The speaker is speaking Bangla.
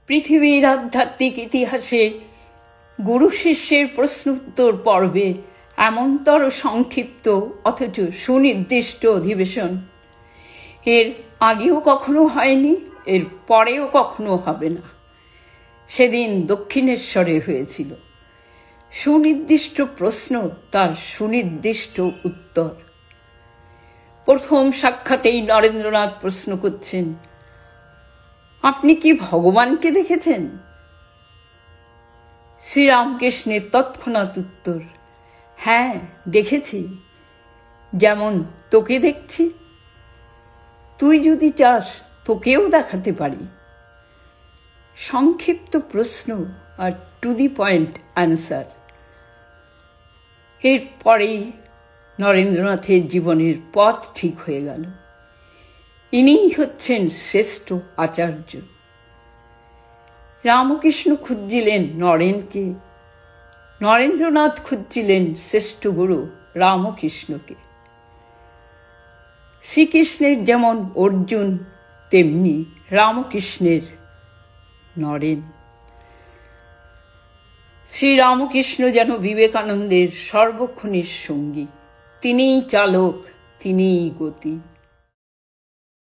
পৃথিবীর আধ্যাত্মিক ইতিহাসে গুরু শিষ্যের প্রশ্নোত্তর পর্বে এমনতর সংক্ষিপ্ত অথচ সুনির্দিষ্ট অধিবেশন এর আগেও কখনো হয়নি, এর পরেও কখনো হবে না। সেদিন দক্ষিণেশ্বরে হয়েছিল। সুনির্দিষ্ট প্রশ্ন, তার সুনির্দিষ্ট উত্তর। প্রথম সাক্ষাতেই নরেন্দ্রনাথ প্রশ্ন করছেন, আপনি কি ভগবানকে দেখেছেন? শ্রীরামকৃষ্ণের তৎক্ষণাৎ উত্তর, হ্যাঁ দেখেছি, যেমন তোকে দেখছি। তুই যদি চাস তোকেও দেখাতে পারি। সংক্ষিপ্ত প্রশ্ন আর টু দি পয়েন্ট অ্যান্সার। এরপরেই নরেন্দ্রনাথের জীবনের পথ ঠিক হয়ে গেল। ইনিই হচ্ছেন শ্রেষ্ঠ আচার্য। রামকৃষ্ণ খুঁজছিলেন নরেনকে, নরেন্দ্রনাথ খুঁজছিলেন শ্রেষ্ঠ গুরু রামকৃষ্ণকে। শ্রীকৃষ্ণের যেমন অর্জুন, তেমনি রামকৃষ্ণের নরেন। শ্রীরামকৃষ্ণ যেন বিবেকানন্দের সর্বক্ষণের সঙ্গী। তিনিই চালক, তিনিই গতি।